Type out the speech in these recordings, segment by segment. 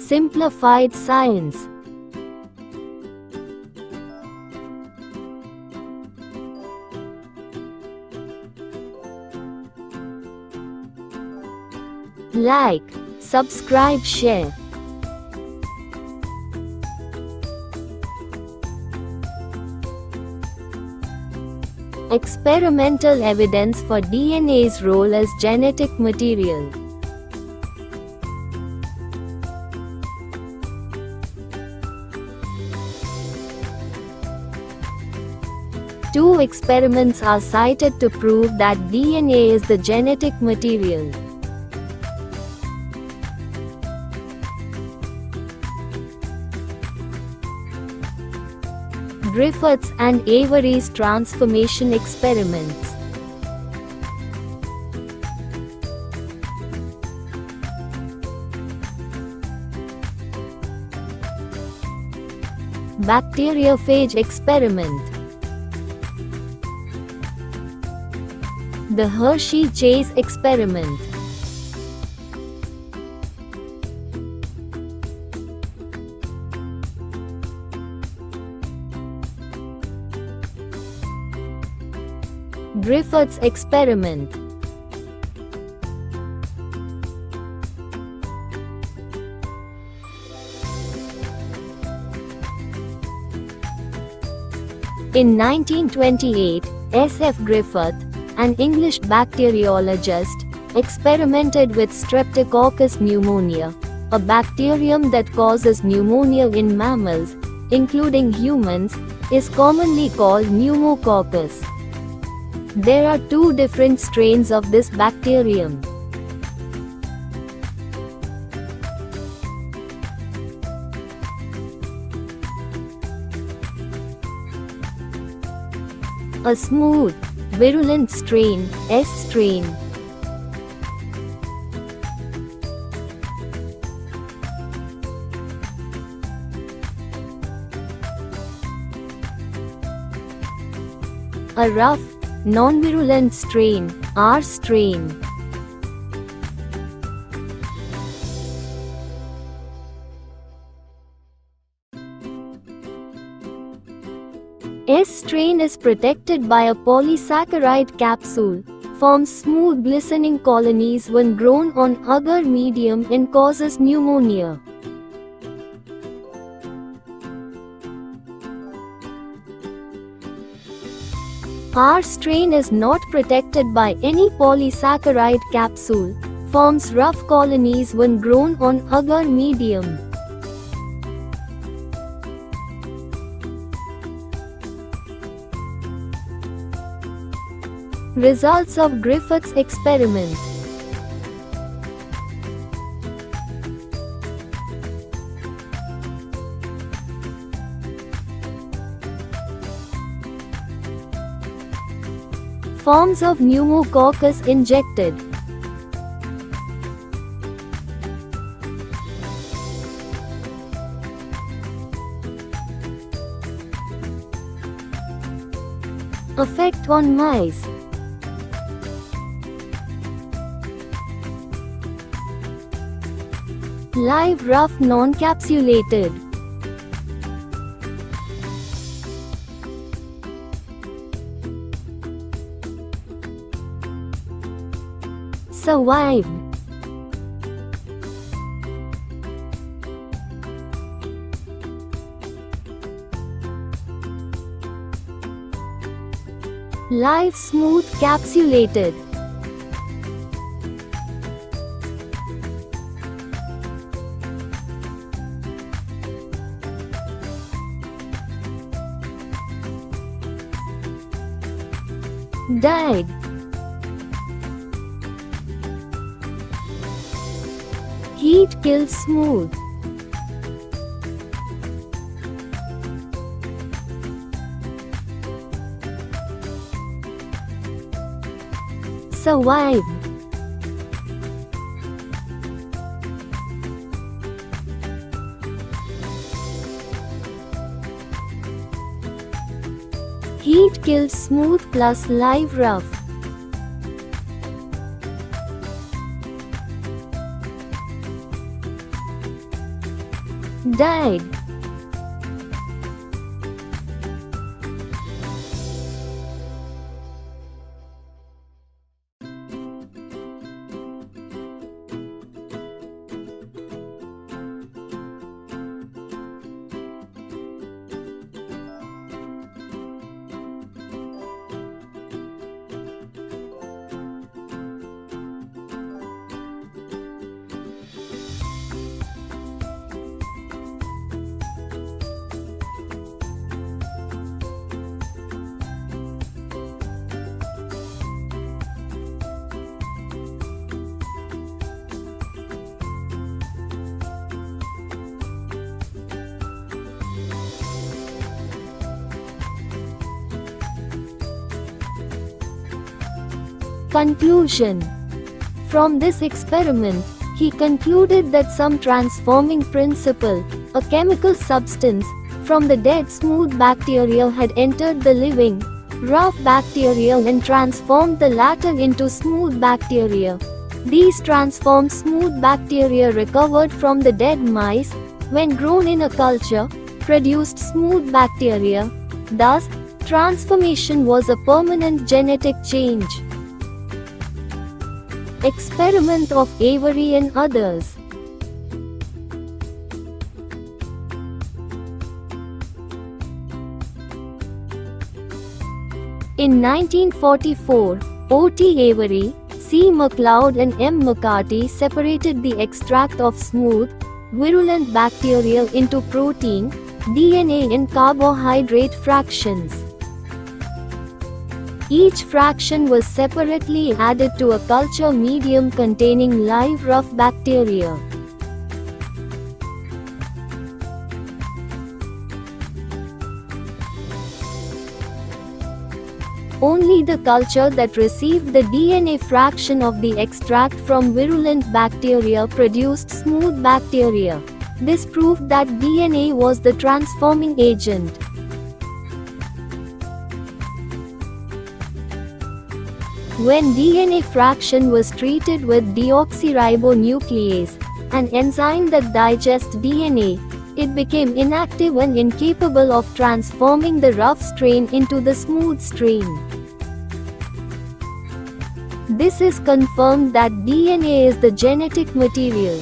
Simplified science. Like, subscribe, share. Experimental evidence for DNA's role as genetic material. Two experiments are cited to prove that DNA is the genetic material. Griffiths and Avery's transformation experiments. Bacteriophage experiment. The Hershey-Chase experiment. Griffiths experiment. In 1928, S. F. Griffith, an English bacteriologist, experimented with Streptococcus pneumonia, a bacterium that causes pneumonia in mammals, including humans, is commonly called pneumococcus. There are two different strains of this bacterium. A smooth, virulent strain, S strain. A rough, non-virulent strain, R strain. S strain is protected by a polysaccharide capsule, forms smooth glistening colonies when grown on agar medium and causes pneumonia. R strain is not protected by any polysaccharide capsule, forms rough colonies when grown on agar medium. Results of Griffiths experiment. Forms of pneumococcus injected. Effect on mice. Live rough non-capsulated. Survived. Live smooth capsulated. Died. Heat kills smooth. Survived. Heat kills smooth plus live rough. died. Conclusion. From this experiment, he concluded that some transforming principle, a chemical substance, from the dead smooth bacterial had entered the living, rough bacterial and transformed the latter into smooth bacteria. These transformed smooth bacteria recovered from the dead mice, when grown in a culture, produced smooth bacteria. Thus, transformation was a permanent genetic change. Experiment of Avery and others. In 1944, O.T. Avery, C. MacLeod and M. McCarty separated the extract of smooth, virulent bacterial into protein, DNA and carbohydrate fractions. Each fraction was separately added to a culture medium containing live rough bacteria. Only the culture that received the DNA fraction of the extract from virulent bacteria produced smooth bacteria. This proved that DNA was the transforming agent. When DNA fraction was treated with deoxyribonuclease, an enzyme that digests DNA, it became inactive and incapable of transforming the rough strain into the smooth strain. This is confirmed that DNA is the genetic material.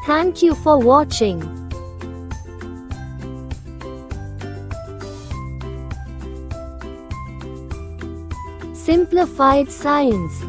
Thank you for watching. Simplified Science.